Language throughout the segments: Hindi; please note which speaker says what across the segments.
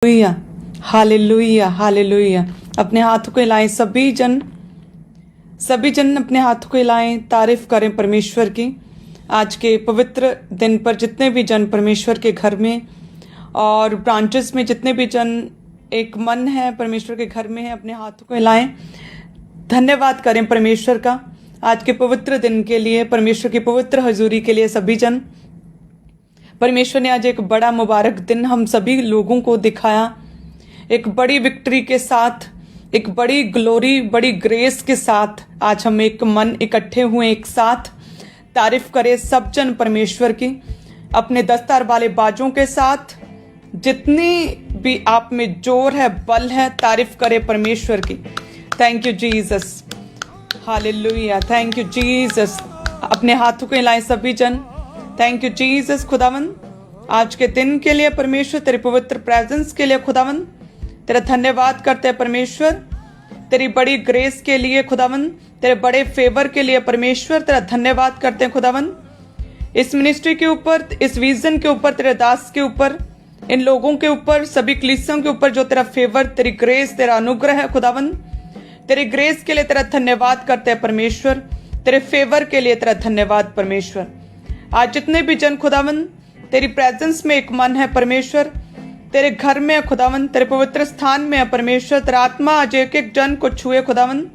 Speaker 1: Hallelujah, hallelujah, hallelujah. अपने हाथों को हिलाएं सभी जन अपने हाथों को हिलाएं, तारीफ करें परमेश्वर की। आज के पवित्र दिन पर जितने भी जन परमेश्वर के घर में और ब्रांचेस में जितने भी जन एक मन है परमेश्वर के घर में है, अपने हाथों को हिलाएं, धन्यवाद करें परमेश्वर का आज के पवित्र दिन के लिए, परमेश्वर की पवित्र हजूरी के लिए। सभी जन, परमेश्वर ने आज एक बड़ा मुबारक दिन हम सभी लोगों को दिखाया, एक बड़ी विक्ट्री के साथ, एक बड़ी ग्लोरी, बड़ी ग्रेस के साथ आज हम एक मन इकट्ठे हुए एक साथ। तारीफ करें सब जन परमेश्वर की अपने दस्तार वाले बाजों के साथ। जितनी भी आप में जोर है, बल है, तारीफ करें परमेश्वर की। Thank you Jesus, hallelujah, thank you Jesus. अपने हाथों को हिलाएं सभी जन। Thank you Jesus. खुदावन आज के दिन के लिए परमेश्वर, तेरे पवित्र प्रेजेंस के लिए खुदावन तेरा धन्यवाद करते हैं परमेश्वर, तेरी बड़ी ग्रेस के लिए खुदावन, तेरे बड़े फेवर के लिए परमेश्वर तेरा धन्यवाद करते हैं खुदावन। इस मिनिस्ट्री के ऊपर, इस विजन के ऊपर, तेरे दास के ऊपर, इन लोगों के ऊपर, सभी कलीसियों के ऊपर जो तेरा फेवर, तेरी ग्रेस, तेरा अनुग्रह है खुदावन, तेरी ग्रेस के लिए तेरा धन्यवाद करते हैं परमेश्वर, तेरे फेवर के लिए तेरा धन्यवाद परमेश्वर। आज जितने भी जन खुदावन तेरी प्रेजेंस में एक मन है परमेश्वर, तेरे घर में है खुदावन, तेरे पवित्र स्थान में है परमेश्वर, तेरा आत्मा आज एक एक जन को छुए खुदावन,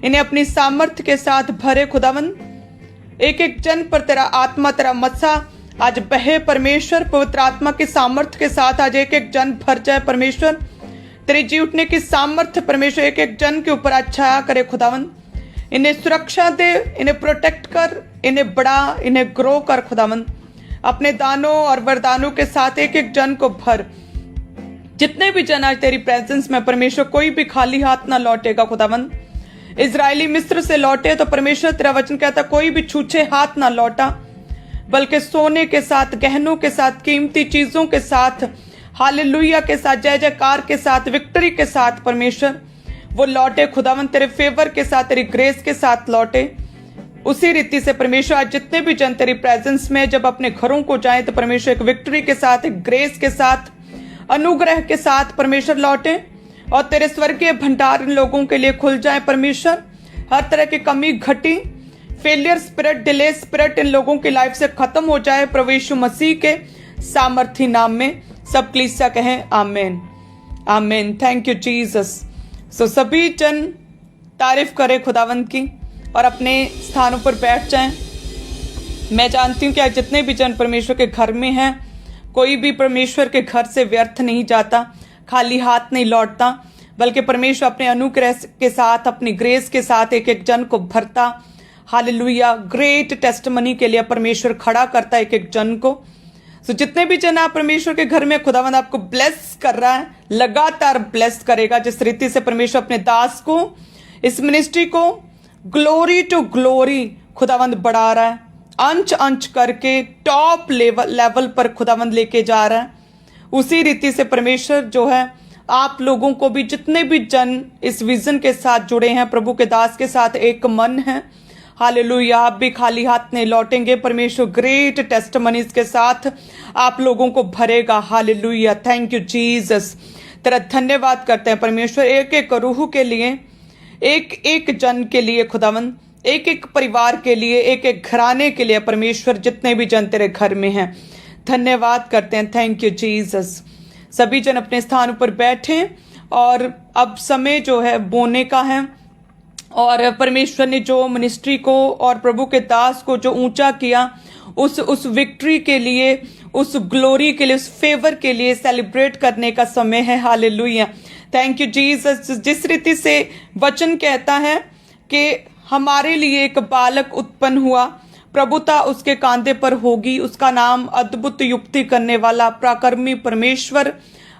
Speaker 1: इन्हें अपनी सामर्थ्य के साथ भरे खुदावन। एक एक जन पर तेरा आत्मा, तेरा मत्सा आज बहे परमेश्वर, पवित्र आत्मा की सामर्थ्य के साथ आज एक एक जन भर जाए परमेश्वर। तेरी जी उठने की सामर्थ्य परमेश्वर एक एक जन के ऊपर आज छाया करे खुदावन। इन्हें सुरक्षा दे, इन्हें प्रोटेक्ट कर, इन्हें बढ़ा, इन्हें ग्रो कर खुदावन। अपने दानों और वरदानों के साथ एक एक जन को भर। जितने भी जन आज तेरी प्रेजेंस में परमेश्वर, कोई भी खाली हाथ ना लौटेगा खुदावन। इजरायली मिस्र से लौटे तो परमेश्वर तेरा वचन कहता कोई भी छूछे हाथ ना लौटा, बल्कि सोने के साथ, गहनों के साथ, कीमती चीजों के साथ, हालेलुया के साथ, जय जयकार के साथ, विक्ट्री के साथ परमेश्वर वो लौटे खुदावन, तेरे फेवर के साथ, तेरी ग्रेस के साथ लौटे। उसी रीति से परमेश्वर आज जितने भी जन तेरी प्रेजेंस में जब अपने घरों को जाए तो परमेश्वर एक विक्ट्री के साथ, एक ग्रेस के साथ, अनुग्रह के साथ परमेश्वर लौटे और तेरे स्वर्गीय भंडार इन लोगों के लिए खुल जाए परमेश्वर। हर तरह की कमी घटी, failure spirit, delay spirit in लोगों की लाइफ से खत्म हो जाए प्रभु यीशु मसीह के सामर्थी नाम में। सब कलीसिया कहें आमीन, आमीन। Thank you Jesus. सो सभी जन तारीफ करें खुदावंत की और अपने स्थानों पर बैठ जाएं। मैं जानती हूँ कि आज जितने भी जन परमेश्वर के घर में हैं, कोई भी परमेश्वर के घर से व्यर्थ नहीं जाता, खाली हाथ नहीं लौटता, बल्कि परमेश्वर अपने अनुग्रह के साथ, अपनी ग्रेस के साथ एक एक जन को भरता। हालेलुया, ग्रेट टेस्टमनी के लिए परमेश्वर खड़ा करता है एक एक जन को। सो जितने भी जन आप परमेश्वर के घर में, खुदावंद आपको ब्लेस कर रहा है, लगातार ब्लेस करेगा। जिस रीति से परमेश्वर अपने दास को, इस मिनिस्ट्री को ग्लोरी टू ग्लोरी खुदावंद बढ़ा रहा है, अंच अंच करके टॉप लेवल पर खुदावंद लेके जा रहा है। उसी रीति से परमेश्वर जो है आप लोगों को भी, जितने भी जन इस विजन के साथ जुड़े हैं, प्रभु के दास के साथ एक मन है, हालेलुया, आप भी खाली हाथ नहीं लौटेंगे। परमेश्वर ग्रेट टेस्टमनीज के साथ आप लोगों को भरेगा। Hallelujah, thank you Jesus. तेरा धन्यवाद करते हैं परमेश्वर, एक एक रूह के लिए, एक एक जन के लिए खुदावन, एक एक परिवार के लिए, एक एक घराने के लिए परमेश्वर, जितने भी जन तेरे घर में हैं, धन्यवाद करते हैं। Thank you Jesus. सभी जन अपने स्थान पर बैठे और अब समय जो है बोने का है और परमेश्वर ने जो मिनिस्ट्री को और प्रभु के दास को जो ऊंचा किया, उस विक्ट्री के लिए, उस ग्लोरी के लिए, उस फेवर के लिए सेलिब्रेट करने का समय है। Hallelujah, thank you Jesus. जिस रीति से वचन कहता है कि हमारे लिए एक बालक उत्पन्न हुआ, प्रभुता उसके कांधे पर होगी, उसका नाम अद्भुत युक्ति करने वाला, पराक्रमी परमेश्वर,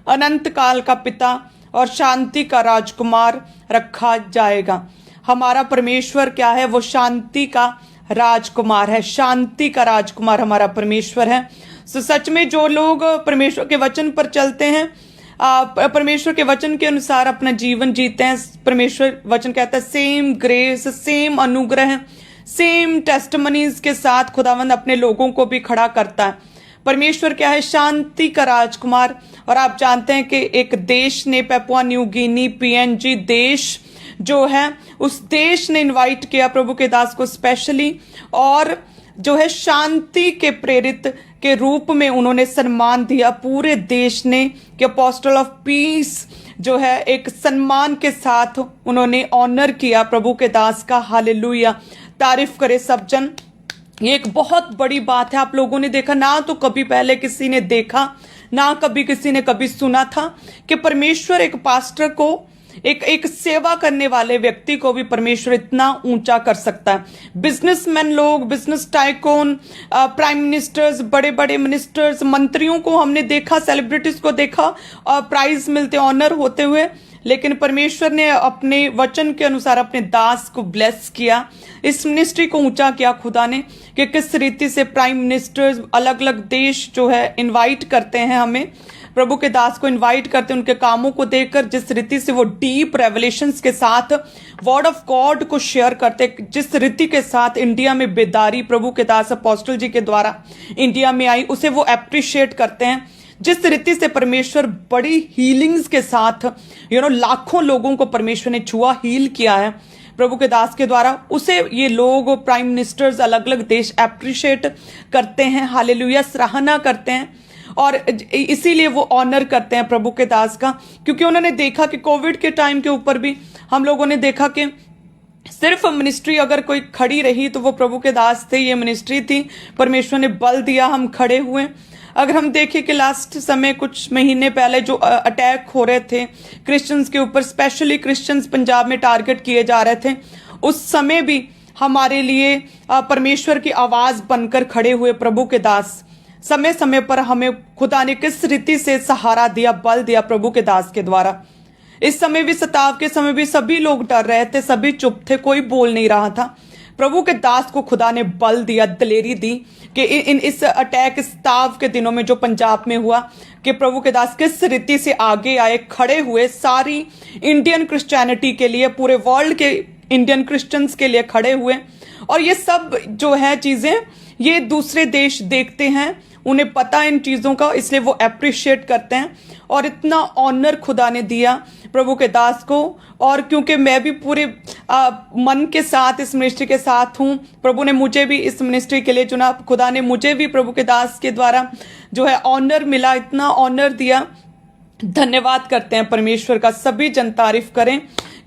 Speaker 1: अनंत काल का पिता और शांति का राजकुमार रखा जाएगा। हमारा परमेश्वर क्या है? वो शांति का राजकुमार है। शांति का राजकुमार हमारा परमेश्वर है। सो सच में जो लोग परमेश्वर के वचन पर चलते हैं, परमेश्वर के वचन के अनुसार अपना जीवन जीते हैं, परमेश्वर वचन कहता है सेम ग्रेस, सेम अनुग्रह, सेम टेस्टमनीज के साथ खुदावंद अपने लोगों को भी खड़ा करता है। परमेश्वर क्या है? शांति का राजकुमार। और आप जानते हैं कि एक देश ने, पेपुआ न्यू गिनी पीएनजी देश जो है, उस देश ने इनवाइट किया प्रभु के दास को स्पेशली, और जो है शांति के प्रेरित के रूप में उन्होंने सम्मान दिया पूरे देश ने, कि अपोस्टल ऑफ पीस जो है एक सम्मान के साथ उन्होंने ऑनर किया प्रभु के दास का। हालेलुया, तारीफ करे सब जन। ये एक बहुत बड़ी बात है। आप लोगों ने देखा ना, तो कभी पहले किसी ने देखा ना कभी किसी ने कभी सुना था कि परमेश्वर एक पास्टर को, एक सेवा करने वाले व्यक्ति को भी परमेश्वर इतना ऊंचा कर सकता है। बिजनेसमैन लोग, बिजनेस टाइकून, प्राइम मिनिस्टर्स, बड़े बड़े मिनिस्टर्स, मंत्रियों को हमने देखा, सेलिब्रिटीज को देखा प्राइज मिलते, ऑनर होते हुए, लेकिन परमेश्वर ने अपने वचन के अनुसार अपने दास को ब्लेस किया, इस मिनिस्ट्री को ऊंचा किया खुदा ने, कि किस रीति से प्राइम मिनिस्टर्स, अलग अलग देश जो है इनवाइट करते हैं हमें, प्रभु के दास को इनवाइट करते हैं, उनके कामों को देखकर जिस रीति से वो डीप रेवलेशंस के साथ वर्ड ऑफ गॉड को शेयर करते, जिस रीति के साथ इंडिया में बेदारी प्रभु के दास अपोस्टल जी के द्वारा इंडिया में आई, उसे वो अप्रिशिएट करते हैं। जिस रीति से परमेश्वर बड़ी हीलिंग्स के साथ लाखों लोगों को परमेश्वर ने छुआ, हील किया है प्रभु के दास के द्वारा, उसे ये लोग, प्राइम मिनिस्टर्स, अलग अलग देश अप्रिशिएट करते हैं। हालेलुया, सराहना करते हैं, और इसीलिए वो ऑनर करते हैं प्रभु के दास का, क्योंकि उन्होंने देखा कि कोविड के टाइम के ऊपर भी हम लोगों ने देखा कि सिर्फ मिनिस्ट्री अगर कोई खड़ी रही तो वो प्रभु के दास थे, ये मिनिस्ट्री थी, परमेश्वर ने बल दिया, हम खड़े हुए। अगर हम देखें कि लास्ट समय कुछ महीने पहले जो अटैक हो रहे थे क्रिश्चियंस के ऊपर, स्पेशली क्रिश्चियंस पंजाब में टारगेट किए जा रहे थे, उस समय भी हमारे लिए परमेश्वर की आवाज बनकर खड़े हुए प्रभु के दास। समय समय पर हमें खुदा ने किस रीति से सहारा दिया, बल दिया प्रभु के दास के द्वारा। इस समय भी, सताव के समय भी सभी लोग डर रहे थे, सभी चुप थे, कोई बोल नहीं रहा था। प्रभु के दास को खुदा ने बल दिया, दलेरी दी कि इस अटैक, इस ताव के दिनों में जो पंजाब में हुआ, कि प्रभु के दास किस रीति से आगे आए, खड़े हुए, सारी इंडियन क्रिश्चियनिटी के लिए, पूरे वर्ल्ड के इंडियन क्रिश्चियंस के लिए खड़े हुए। और ये सब जो है चीजें, ये दूसरे देश देखते हैं, उन्हें पता इन चीजों का, इसलिए वो अप्रिशिएट करते हैं, और इतना ऑनर खुदा ने दिया प्रभु के दास को। और क्योंकि मैं भी पूरे मन के साथ इस मिनिस्ट्री के साथ हूं, प्रभु ने मुझे भी इस मिनिस्ट्री के लिए चुना, खुदा ने मुझे भी प्रभु के दास के द्वारा जो है ऑनर मिला, इतना ऑनर दिया। धन्यवाद करते हैं परमेश्वर का, सभी जन तारीफ करें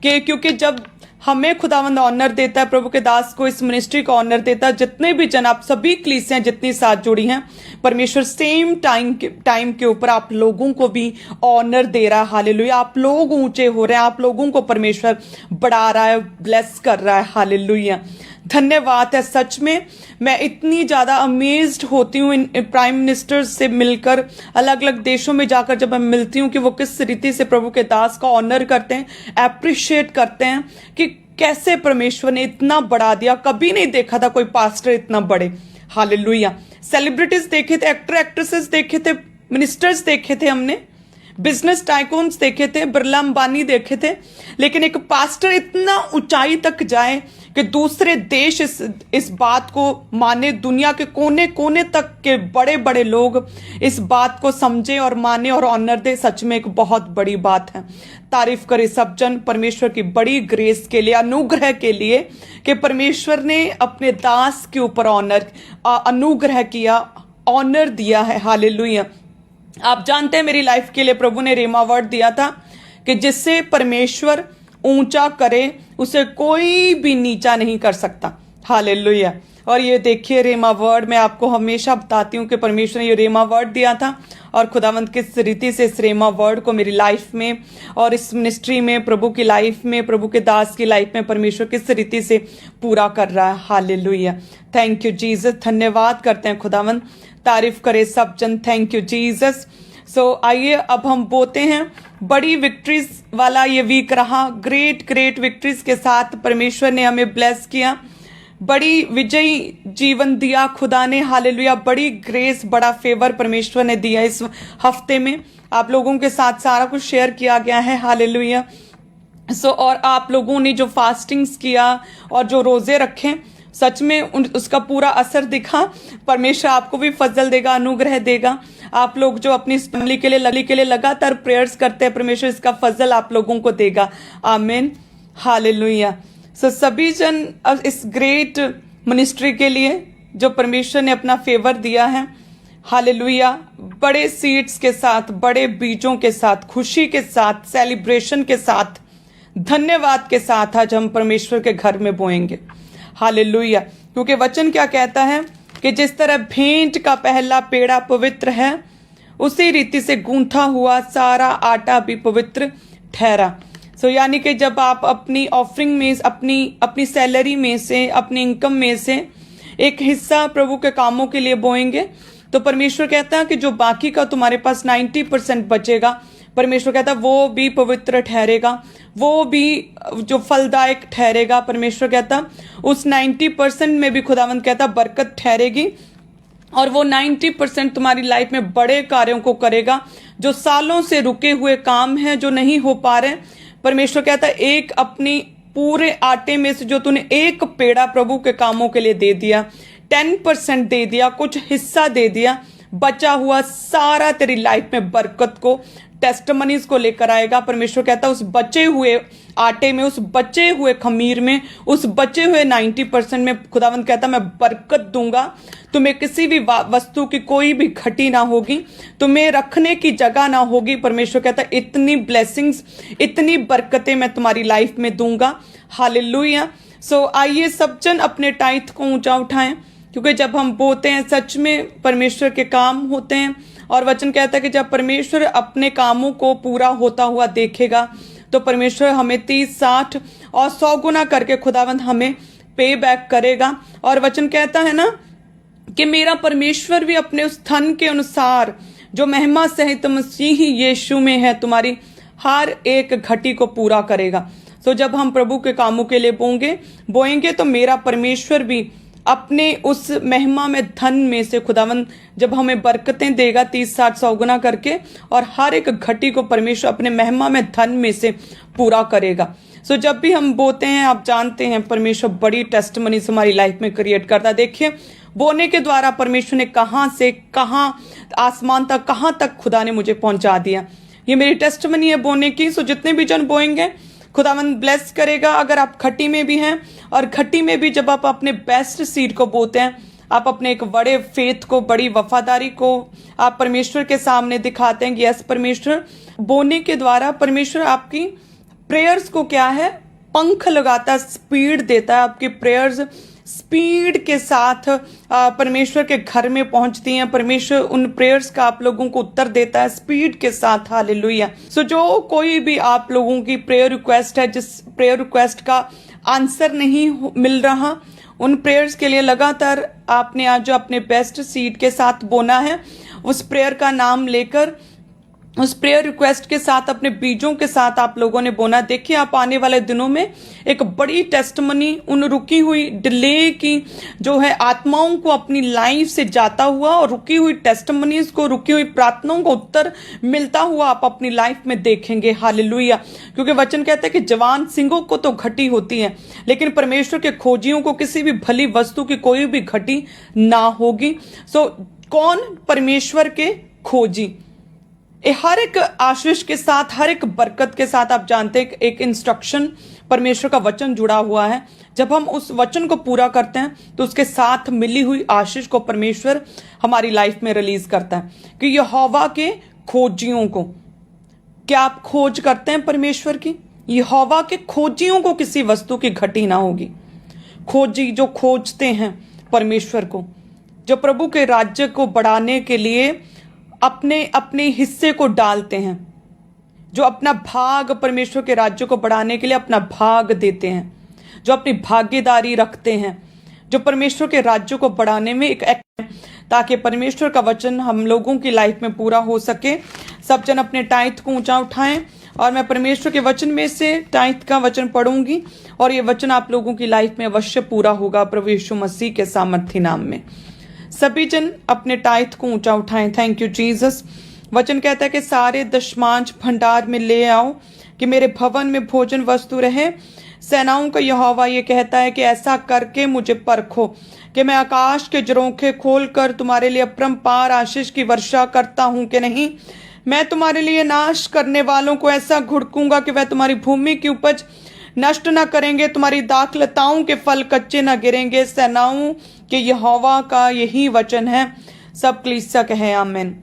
Speaker 1: कि क्योंकि जब हमें खुदावंद ऑनर देता है, प्रभु के दास को, इस मिनिस्ट्री को ऑनर देता है, जितने भी जन, आप सभी कलीसियां जितनी साथ जुड़ी हैं, परमेश्वर सेम टाइम के ऊपर आप लोगों को भी ऑनर दे रहा है। हालेलुया, आप लोग ऊंचे हो रहे हैं, आप लोगों को परमेश्वर बढ़ा रहा है, ब्लेस कर रहा है। हालेलुया, धन्यवाद है। सच में मैं इतनी ज्यादा अमेज्ड होती हूँ इन प्राइम मिनिस्टर्स से मिलकर, अलग अलग देशों में जाकर जब मैं मिलती हूँ, कि वो किस रीति से प्रभु के दास का ऑनर करते हैं, अप्रिशिएट करते हैं, कि कैसे परमेश्वर ने इतना बढ़ा दिया। कभी नहीं देखा था कोई पास्टर इतना बड़े। हालेलुया, सेलिब्रिटीज देखे थे, एक्टर एक्ट्रेसेस देखे थे, मिनिस्टर्स देखे थे, हमने बिजनेस टाइकून्स देखे थे, बिरला अंबानी देखे थे, लेकिन एक पास्टर इतना ऊंचाई तक जाए कि दूसरे देश इस बात को माने, दुनिया के कोने कोने तक के बड़े बड़े लोग इस बात को समझे और माने और ऑनर दे, सच में एक बहुत बड़ी बात है। तारीफ करे सब जन परमेश्वर की बड़ी ग्रेस के लिए, अनुग्रह के लिए, कि परमेश्वर ने अपने दास के ऊपर अनुग्रह किया, ऑनर दिया है। हालेलुया, आप जानते हैं मेरी लाइफ के लिए प्रभु ने रेमा वर्ड दिया था कि जिससे परमेश्वर ऊंचा करे उसे कोई भी नीचा नहीं कर सकता। हालेलुया, और ये देखिए रेमा वर्ड, मैं आपको हमेशा बताती हूँ कि परमेश्वर ने ये रेमा वर्ड दिया था, और खुदावंत किस रीति से इस रेमा वर्ड को मेरी लाइफ में और इस मिनिस्ट्री में, प्रभु की लाइफ में, प्रभु के दास की लाइफ में परमेश्वर किस रीति से पूरा कर रहा है। हालेलुया, थैंक यू जीसस, धन्यवाद करते हैं खुदावंत, तारीफ करे सब जन, थैंक यू जीसस। सो आइए अब हम बोते हैं, बड़ी विक्ट्रीज वाला ये वीक रहा, ग्रेट विक्ट्रीज के साथ परमेश्वर ने हमें ब्लेस किया, बड़ी विजयी जीवन दिया खुदा ने। हालेलुया, बड़ी ग्रेस, बड़ा फेवर परमेश्वर ने दिया इस हफ्ते में। आप लोगों के साथ सारा कुछ शेयर किया गया है। हालेलुया, और आप लोगों ने जो फास्टिंग्स किया और जो रोजे रखे, सच में उसका पूरा असर दिखा। परमेश्वर आपको भी फजल देगा, अनुग्रह देगा। आप लोग जो अपनी फैमिली के लिए लगातार प्रेयर्स करते हैं, परमेश्वर इसका फजल आप लोगों को देगा। आमीन, हालेलुया। सो सभी जन इस ग्रेट मिनिस्ट्री के लिए जो परमेश्वर ने अपना फेवर दिया है, हालेलुया, बड़े सीड्स के साथ, बड़े बीजों के साथ, खुशी के साथ, सेलिब्रेशन के साथ, धन्यवाद के साथ आज हम परमेश्वर के घर में बोएंगे। हालेलुया। क्योंकि वचन क्या कहता है कि जिस तरह भेंट का पहला पेड़ा पवित्र है, उसी रीति से गूंथा हुआ सारा आटा भी पवित्र ठहरा। सो यानी कि जब आप अपनी ऑफरिंग में, अपनी सैलरी में से, अपनी इनकम में से एक हिस्सा प्रभु के कामों के लिए बोएंगे, तो परमेश्वर कहता है कि जो बाकी का तुम्हारे पास 90% बचेगा, परमेश्वर कहता है वो भी पवित्र ठहरेगा, वो भी जो फलदायक ठहरेगा। परमेश्वर कहता उस 90% में भी खुदावंद कहता बरकत ठहरेगी, और वो 90% तुम्हारी लाइफ में बड़े कार्यों को करेगा। जो सालों से रुके हुए काम हैं, जो नहीं हो पा रहे, परमेश्वर कहता है एक अपनी पूरे आटे में से जो तूने एक पेड़ा प्रभु के कामों के लिए दे दिया, 10% दे दिया, कुछ हिस्सा दे दिया, बचा हुआ सारा तेरी लाइफ में बरकत को, टेस्टमनीज को लेकर आएगा। परमेश्वर कहता है उस बचे हुए आटे में, उस बचे हुए खमीर में, उस बचे हुए 90% में खुदावंद कहता मैं बरकत दूंगा। तुम्हें किसी भी वस्तु की कोई भी घटी ना होगी, तुम्हें रखने की जगह ना होगी। परमेश्वर कहता है इतनी ब्लेसिंग्स, इतनी बरकतें मैं तुम्हारी लाइफ में दूंगा। हालेलुया। सो आइए सब जन अपने टाइथ को ऊंचा उठाएं, क्योंकि जब हम बोते हैं सच में परमेश्वर के काम होते हैं। और वचन कहता है कि जब परमेश्वर अपने कामों को पूरा होता हुआ देखेगा, तो परमेश्वर हमें 30, 60 और 100 गुना करके खुदावंद हमें पे बैक करेगा। और वचन कहता है ना कि मेरा परमेश्वर भी अपने उस धन के अनुसार जो महिमा सहित मसीह यीशु में है, तुम्हारी हर एक घटी को पूरा करेगा। तो जब हम प्रभु के कामों के लिए बोएंगे तो मेरा परमेश्वर भी अपने उस महिमा में धन में से खुदावंद जब हमें बरकतें देगा 30, 60, 100 गुना करके, और हर एक घटी को परमेश्वर अपने महिमा में धन में से पूरा करेगा। सो जब भी हम बोते हैं, आप जानते हैं परमेश्वर बड़ी टेस्टमनी हमारी लाइफ में क्रिएट करता है। देखिए बोने के द्वारा परमेश्वर ने कहां से कहां, आसमान तक, कहां तक खुदा ने मुझे पहुंचा दिया। ये मेरी टेस्टमनी है बोने की। सो जितने भी जन बोएंगे खुदावंद ब्लेस करेगा। अगर आप खट्टी में भी हैं, और खट्टी में भी जब आप अपने बेस्ट सीड को बोते हैं, आप अपने एक बड़े फेथ को, बड़ी वफादारी को आप परमेश्वर के सामने दिखाते हैं कि यस परमेश्वर, बोने के द्वारा परमेश्वर आपकी प्रेयर्स को क्या है, पंख लगाता, स्पीड देता है। आपकी प्रेयर्स स्पीड के साथ परमेश्वर के घर में पहुंचती हैं। परमेश्वर उन प्रेयर्स का आप लोगों को उत्तर देता है स्पीड के साथ। हालेलुया। सो जो कोई भी आप लोगों की प्रेयर रिक्वेस्ट है, जिस प्रेयर रिक्वेस्ट का आंसर नहीं मिल रहा, उन प्रेयर्स के लिए लगातार आपने आज जो अपने बेस्ट सीड के साथ बोना है, उस प्रेयर का नाम लेकर, उस प्रेयर रिक्वेस्ट के साथ, अपने बीजों के साथ आप लोगों ने बोना। देखिए आप आने वाले दिनों में एक बड़ी टेस्टमनी, उन रुकी हुई, डिले की जो है आत्माओं को अपनी लाइफ से जाता हुआ, और रुकी हुई टेस्टमनीज को, रुकी हुई प्रार्थनाओं को उत्तर मिलता हुआ आप अपनी लाइफ में देखेंगे। हालेलुया। क्योंकि वचन कहता है कि जवान सिंहों को तो घटी होती है, लेकिन परमेश्वर के खोजियों को किसी भी भली वस्तु की कोई भी घटी ना होगी। सो कौन? परमेश्वर के खोजी। हर एक आशीष के साथ, हर एक बरकत के साथ आप जानते हैं एक इंस्ट्रक्शन, परमेश्वर का वचन जुड़ा हुआ है। जब हम उस वचन को पूरा करते हैं तो उसके साथ मिली हुई आशीष को परमेश्वर हमारी लाइफ में रिलीज करता है। कि यहोवा के खोजियों को, क्या आप खोज करते हैं परमेश्वर की? यहोवा के खोजियों को किसी वस्तु की घटी ना होगी। खोजी जो खोजते हैं परमेश्वर को, जो प्रभु के राज्य को बढ़ाने के लिए अपने अपने हिस्से को डालते हैं, जो अपना भाग परमेश्वर के राज्य को बढ़ाने के लिए अपना भाग देते हैं, जो अपनी भागीदारी रखते हैं, जो परमेश्वर के राज्य को बढ़ाने में एक ताकि परमेश्वर का वचन हम लोगों की लाइफ में पूरा हो सके। सब जन अपने टाइथ को ऊंचा उठाएं, और मैं परमेश्वर के वचन में से टाइथ का वचन पढ़ूंगी, और ये वचन आप लोगों की लाइफ में अवश्य पूरा होगा प्रभु यीशु मसीह के सामर्थी नाम में। सभी जन अपने टाइथ को ऊंचा उठाएं। Thank you Jesus. वचन कहता है कि सारे दशमांश भंडार में ले आओ, कि मेरे भवन में भोजन वस्तु रहे। सेनाओं का यहोवा ये कहता है कि ऐसा करके मुझे परखो कि मैं आकाश के झरोखे खोलकर तुम्हारे लिए अपरंपार आशीष की वर्षा करता हूं कि नहीं। मैं तुम्हारे लिए नाश करने वालों को ऐसा घुड़कूंगा कि वह तुम्हारी भूमि की उपज नष्ट न करेंगे, तुम्हारी दाखलताओं के फल कच्चे न गिरेंगे। सेनाओं के यहोवा का यही वचन है। सब कलीसिया कहे आमीन।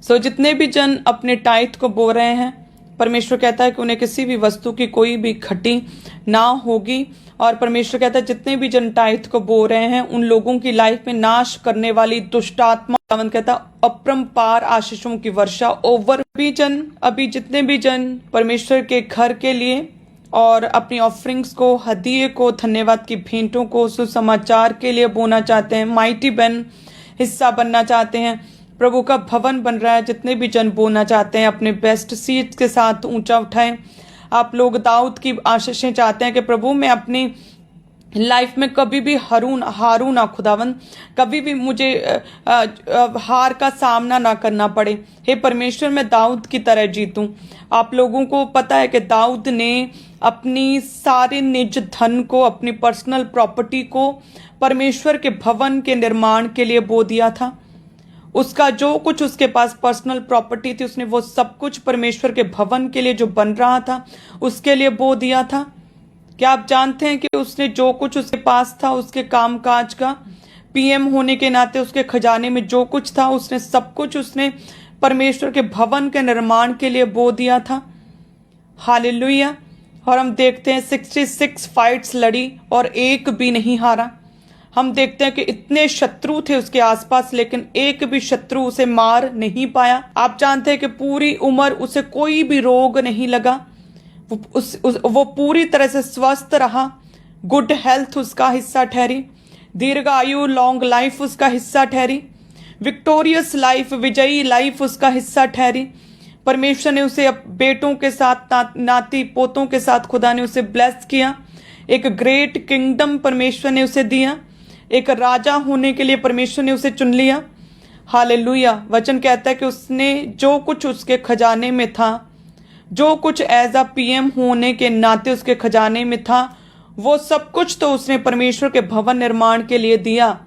Speaker 1: जितने भी जन अपने टाइथ को बो रहे हैं, परमेश्वर कहता है कि उन्हें किसी भी वस्तु की कोई भी घटी ना होगी। और परमेश्वर कहता है जितने भी जन टाइथ को बो रहे हैं उन लोगों की लाइफ में नाश करने वाली दुष्ट आत्मा कहता अपरंपार आशीषों की वर्षा ओवर अभी जितने भी जन परमेश्वर के घर के लिए और अपनी ऑफरिंग्स को, हदिये को, धन्यवाद की भेंटों को सुसमाचार के लिए बोना चाहते हैं, माइटी बन हिस्सा बनना चाहते हैं, प्रभु का भवन बन रहा है, जितने भी जन बोना चाहते हैं अपने बेस्ट सीट के साथ ऊंचा उठाएं। आप लोग दाऊद की आशीषें चाहते हैं कि प्रभु मैं अपनी लाइफ में कभी भी हारू ना खुदावन, कभी भी मुझे हार का सामना ना करना पड़े। हे परमेश्वर मैं दाऊद की तरह जीतूं। आप लोगों को पता है कि दाऊद ने अपनी सारे निज धन को, अपनी पर्सनल प्रॉपर्टी को परमेश्वर के भवन के निर्माण के लिए बो दिया था। उसका जो कुछ उसके पास पर्सनल प्रॉपर्टी थी उसने वो सब कुछ परमेश्वर के भवन के लिए जो बन रहा था उसके लिए बो दिया था। क्या आप जानते हैं कि उसने जो कुछ उसके पास था, उसके कामकाज का, पीएम होने के नाते उसके खजाने में जो कुछ था उसने सब कुछ उसने परमेश्वर के भवन के निर्माण के लिए बो दिया था। हालेलुया। और हम देखते हैं 66 फाइट्स लड़ी और एक भी नहीं हारा। हम देखते हैं कि इतने शत्रु थे उसके आसपास लेकिन एक भी शत्रु उसे मार नहीं पाया। आप जानते हैं कि पूरी उम्र उसे कोई भी रोग नहीं लगा। वो पूरी तरह से स्वस्थ रहा। गुड हेल्थ उसका हिस्सा ठहरी, दीर्घायु लॉन्ग लाइफ उसका हिस्सा ठहरी, विक्टोरियस लाइफ, विजयी लाइफ उसका हिस्सा ठहरी। परमेश्वर ने उसे बेटों के साथ, नाती पोतों के साथ खुदा ने उसे ब्लेस किया। एक ग्रेट किंगडम परमेश्वर ने उसे दिया। एक राजा होने के लिए परमेश्वर ने उसे चुन लिया। हालेलुया। वचन कहता है कि उसने जो कुछ उसके खजाने में था, जो कुछ एज अ पीएम होने के नाते उसके खजाने में था, वो सब कुछ तो उसने परमेश्वर के भवन निर्माण के लिए दिया,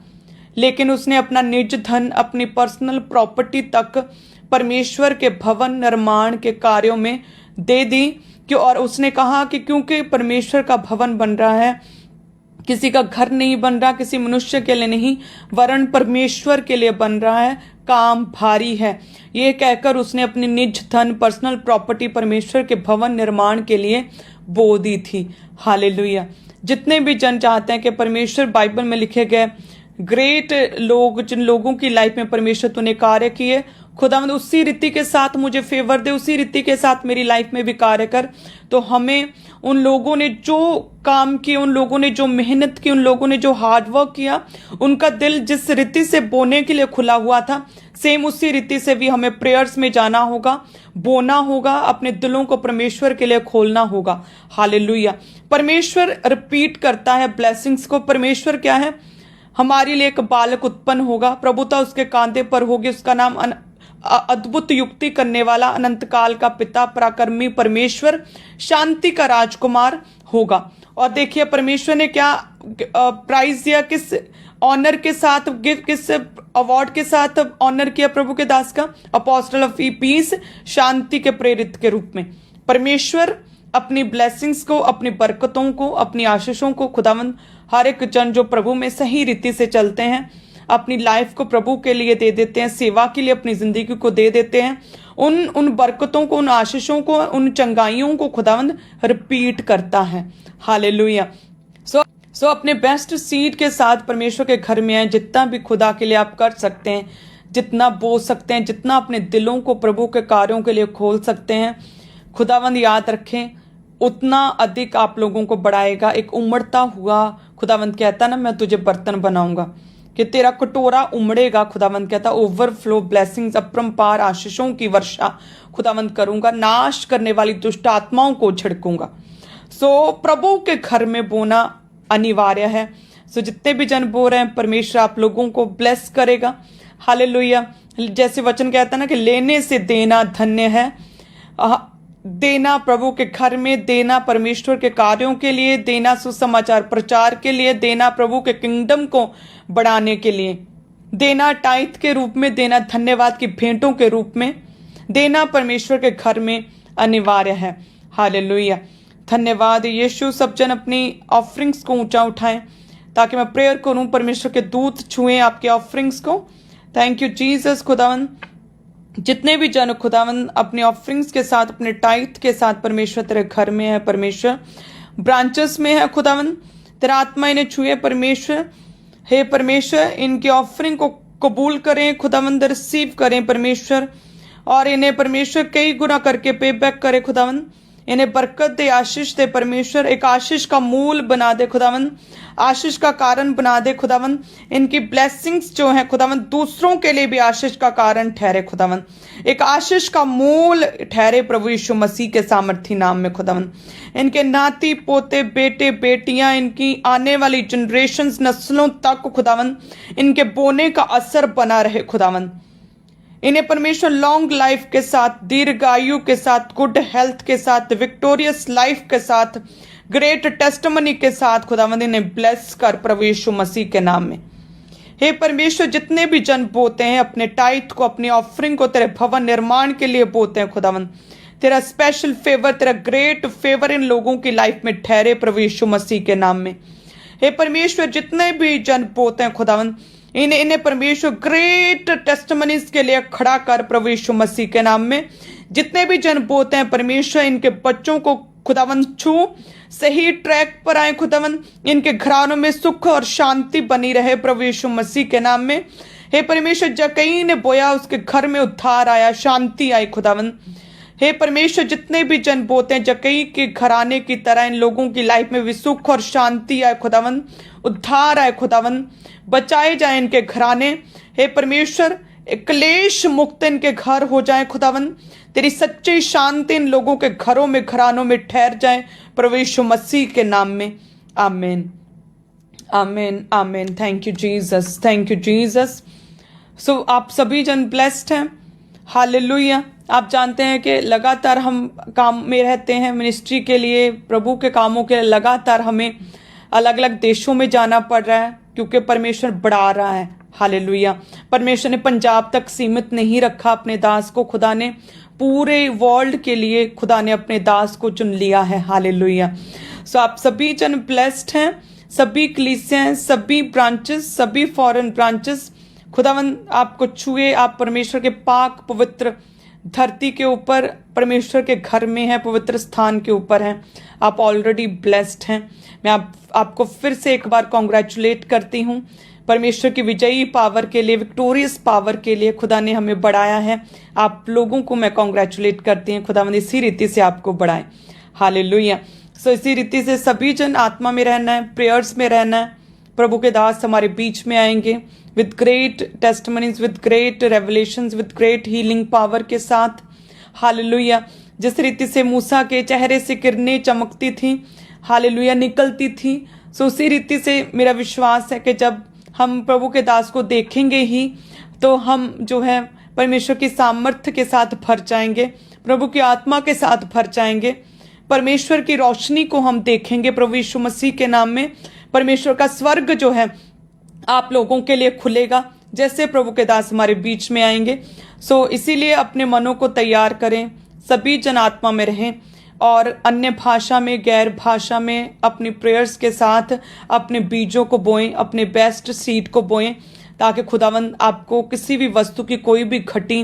Speaker 1: लेकिन उसने अपना निज धन, अपनी पर्सनल प्रॉपर्टी तक परमेश्वर के भवन निर्माण के कार्यों में दे दी। क्यों? और उसने कहा कि क्योंकि परमेश्वर का भवन बन रहा है, किसी का घर नहीं बन रहा, किसी मनुष्य के लिए नहीं, वरन परमेश्वर के लिए बन रहा है, काम भारी है। ये कहकर उसने अपनी निज धन, पर्सनल प्रॉपर्टी परमेश्वर के भवन निर्माण के लिए बो दी थी। हालेलुया। जितने भी जन चाहते हैं कि परमेश्वर, बाइबल में लिखे गए ग्रेट लोग, जिन लोगों की लाइफ में परमेश्वर तूने कार्य किए, खुदावंद उसी रीति के साथ मुझे फेवर दे, उसी रीति के साथ मेरी लाइफ में भी कार्य कर। तो हमें उन लोगों ने जो काम किए, उन लोगों ने जो मेहनत की, उन लोगों ने जो हार्डवर्क किया, उनका दिल जिस रीति से बोने के लिए खुला हुआ था, सेम उसी रीति से भी हमें प्रेयर्स में जाना होगा, बोना होगा, अपने दिलों को परमेश्वर के लिए खोलना होगा। हालेलुया। परमेश्वर रिपीट करता है ब्लेसिंग्स को। परमेश्वर क्या है? हमारे लिए एक बालक उत्पन्न होगा, प्रभुता उसके कांधे पर होगी, उसका नाम अद्भुत युक्ति करने वाला, अनंत काल का पिता, पराक्रमी परमेश्वर, शांति का राजकुमार होगा। और देखिए परमेश्वर ने क्या प्राइज दिया, किस ऑनर के साथ, किस अवार्ड के साथ ऑनर किया प्रभु के दास का? अपोस्टल ऑफ पीस, शांति के प्रेरित के रूप में। परमेश्वर अपनी ब्लेसिंग्स को, अपनी बरकतों को, अपनी आशीषों को खुदावंद हर एक जन जो प्रभु में सही रीति से चलते हैं, अपनी लाइफ को प्रभु के लिए दे देते हैं, सेवा के लिए अपनी जिंदगी को दे देते हैं, उन बरकतों को, उन आशीषों को, उन चंगाइयों को खुदावंद रिपीट करता है। हालेलुया। सो अपने बेस्ट सीड के साथ परमेश्वर के घर में आए। जितना भी खुदा के लिए आप कर सकते हैं, जितना बो सकते हैं, जितना अपने दिलों को प्रभु के कार्यों के लिए खोल सकते हैं, खुदावंद याद रखें उतना अधिक आप लोगों को बढ़ाएगा। एक उमड़ता हुआ, खुदावंद कहता ना मैं तुझे बर्तन बनाऊंगा, कि तेरा कटोरा उमड़ेगा। खुदावंद कहता ओवरफ्लो ब्लेसिंग्स, अपरंपार आशीषों की वर्षा खुदावंद करूंगा, नाश करने वाली दुष्ट आत्माओं को छिड़कूंगा। सो प्रभु के घर में बोना अनिवार्य है। सो जितने भी जन बो रहे हैं, परमेश्वर आप लोगों को ब्लेस करेगा। हालेलुया। जैसे वचन कहता है ना कि लेने से देना धन्य है। देना प्रभु के घर में, देना परमेश्वर के कार्यों के लिए, देना सुसमाचार प्रचार के लिए, देना प्रभु के किंगडम को बढ़ाने के लिए, देना टाइथ के रूप में, देना धन्यवाद की भेंटों के रूप में, देना परमेश्वर के घर में अनिवार्य है। हालेलुया, धन्यवाद यीशु। सब जन अपनी ऑफरिंग्स को ऊंचा उठाएं ताकि मैं प्रेयर करूं, परमेश्वर के दूत छुएं आपके ऑफरिंग्स को। Thank you Jesus. खुदावन, जितने भी जन खुदावन अपने ऑफरिंग्स के साथ, अपने टाइथ के साथ परमेश्वर तेरे घर में है, परमेश्वर ब्रांचेस में है खुदावन, तेरा आत्मा इन्हें छुए परमेश्वर। हे परमेश्वर, इनकी ऑफरिंग को कबूल करें खुदावन, रिसीव करें परमेश्वर, और इन्हें परमेश्वर कई गुना करके पे बैक करे खुदावन। इन्हें बरकत दे, आशीष दे परमेश्वर, एक आशीष का मूल बना दे खुदावन, आशीष का कारण बना दे खुदावन। इनकी ब्लेसिंग्स जो है खुदावन दूसरों के लिए भी आशीष का कारण ठहरे खुदावन, एक आशीष का मूल ठहरे प्रभु यीशु मसीह के सामर्थी नाम में खुदावन। इनके नाती पोते बेटे बेटियां, इनकी आने वाली जनरेशंस, नस्लों तक खुदावन इनके बोने का असर बना रहे खुदावन। इन्हें परमेश्वर लॉन्ग लाइफ के साथ, दीर्घायु के साथ, गुड हेल्थ के साथ, विक्टोरियस लाइफ के साथ, ग्रेट टेस्टमनी के साथ खुदावंद इन्हें ब्लेस कर प्रभु यीशु मसीह के नाम में। हे परमेश्वर, जितने भी जन बोते हैं अपने टाइथ को, अपनी ऑफरिंग को तेरे भवन निर्माण के लिए बोते हैं खुदावंद, तेरा स्पेशल फेवर, तेरा ग्रेट फेवर इन लोगों की लाइफ में ठहरे प्रभु यीशु मसीह के नाम में। हे परमेश्वर, जितने भी जन बोते हैं खुदावंद, इन्हें परमेश्वर ग्रेट टेस्टमनीज के लिए खड़ा कर प्रभु यीशु मसीह के नाम में। जितने भी जन बोते हैं परमेश्वर, इनके बच्चों को खुदावंद छू, सही ट्रैक पर आए खुदावंद, इनके घरानों में सुख और शांति बनी रहे प्रभु यीशु मसीह के नाम में। हे परमेश्वर, जकई ने बोया उसके घर में उद्धार आया, शांति आई खुदावंद। हे परमेश्वर, जितने भी जन बोते हैं जकई के घराने की तरह इन लोगों की लाइफ में भी सुख और शांति आए खुदावंद, उद्धार आए खुदावंद, बचाए जाए इनके घराने। हे परमेश्वर, क्लेश मुक्त इनके घर हो जाए खुदावंद, तेरी सच्ची शांति इन लोगों के घरों में, घरानों में ठहर जाए प्रभु यीशु मसीह के नाम में। आमीन, आमीन, आमीन। Thank you Jesus, thank you Jesus. So आप सभी जन ब्लेस्ड हैं। हालेलुया। आप जानते हैं कि लगातार हम काम में रहते हैं, मिनिस्ट्री के लिए, प्रभु के कामों के लिए लगातार हमें अलग अलग देशों में जाना पड़ रहा है, क्योंकि परमेश्वर बढ़ा रहा है। हालेलुया। परमेश्वर ने पंजाब तक सीमित नहीं रखा अपने दास को, खुदा ने पूरे वर्ल्ड के लिए खुदा ने अपने दास को चुन लिया है। हालेलुया। सो आप सभी जन ब्लेस्ड हैं, सभी कलीसियां, सभी ब्रांचेस, सभी फॉरेन ब्रांचेस खुदावंद आपको छुए। आप परमेश्वर के पाक पवित्र धरती के ऊपर, परमेश्वर के घर में है, पवित्र स्थान के ऊपर हैं। आप ऑलरेडी ब्लेस्ड हैं। मैं आपको फिर से एक बार कॉन्ग्रेचुलेट करती हूँ परमेश्वर की विजयी पावर के लिए, विक्टोरियस पावर के लिए खुदा ने हमें बढ़ाया है। आप लोगों को मैं कॉन्ग्रेचुलेट करती हूँ। खुदावंद इसी रीति से आपको बढ़ाए। हालेलुया। सो इसी रीति से सभी जन आत्मा में रहना है, प्रेयर्स में रहना है। प्रभु के दास हमारे बीच में आएंगे with great testimonies, with great revelations, with great healing power के साथ। हालेलुया। जिस रीति से मूसा के चेहरे से किरणें चमकती थी, हालेलुया, निकलती थी, सो उसी रीति से मेरा विश्वास है कि जब हम प्रभु के दास को देखेंगे ही तो हम जो है परमेश्वर की सामर्थ्य के साथ भर जाएंगे, प्रभु की आत्मा के साथ भर जाएंगे। परमेश्वर की रोशनी को हम देखेंगे प्रभु यीशु मसीह के नाम में। परमेश्वर का स्वर्ग जो है आप लोगों के लिए खुलेगा जैसे प्रभु के दास हमारे बीच में आएंगे। सो इसीलिए अपने मनों को तैयार करें, सभी जन आत्मा में रहें और अन्य भाषा में, गैर भाषा में अपनी प्रेयर्स के साथ अपने बीजों को बोएं, अपने बेस्ट सीड को बोएं, ताकि खुदावंद आपको किसी भी वस्तु की कोई भी घटी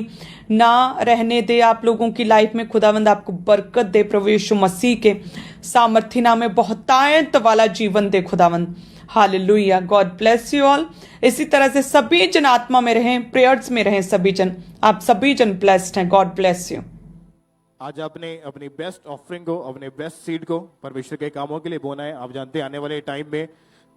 Speaker 1: ना रहने दे आप लोगों की लाइफ में। खुदावंद आपको बरकत दे प्रभु यीशु मसीह के सामर्थी नाम में, बहुतायत वाला जीवन दे खुदावंद। Hallelujah. God bless you all. इसी तरह से सभी जन आत्मा में रहें, प्रेयर्स में रहें सभी जन। आप सभी जन ब्लेस्ड हैं। God bless you.
Speaker 2: आज आपने अपनी बेस्ट ऑफरिंग को, अपने बेस्ट सीड को परमेश्वर के कामों के लिए बोना है। आप जानते हैं आने वाले टाइम में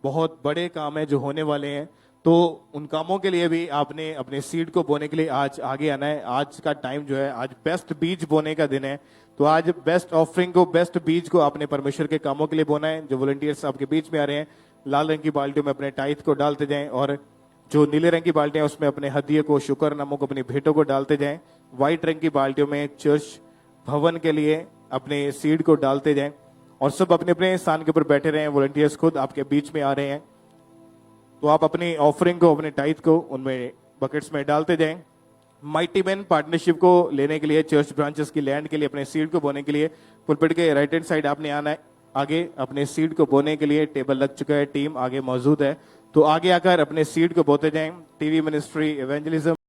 Speaker 2: बहुत बड़े काम है जो होने वाले हैं, तो उन कामों के लिए भी आपने अपने सीड को बोने के लिए आज आगे आना है। आज का टाइम जो है, आज बेस्ट बीज बोने का दिन है, तो आज बेस्ट ऑफरिंग को, बेस्ट बीज को आपने परमेश्वर के कामों के लिए बोना है। जो वॉलंटियर्स आपके बीच में आ रहे हैं, लाल रंग की बाल्टियों में अपने टाइथ को डालते जाएं, और जो नीले रंग की बाल्टियां उसमें अपने हदिये को, शुक्र नामों को, अपनी भेंटों को डालते जाएं। व्हाइट रंग की बाल्टियों में चर्च भवन के लिए अपने सीड को डालते जाएं और सब अपने अपने स्थान के ऊपर बैठे रहें। वॉलंटियर्स खुद आपके बीच में आ रहे हैं, तो आप अपनी ऑफरिंग को, अपने टाइथ को उनमें बकेट्स में डालते जाएं। माइटी मैन पार्टनरशिप को लेने के लिए, चर्च ब्रांचेस की लैंड के लिए, अपने सीड को बोने के लिए पुलपिट के राइट हैंड साइड आपने आना है। आगे अपने सीड को बोने के लिए टेबल लग चुका है, टीम आगे मौजूद है, तो आगे आकर अपने सीड को बोते जाएं। TV ministry, evangelism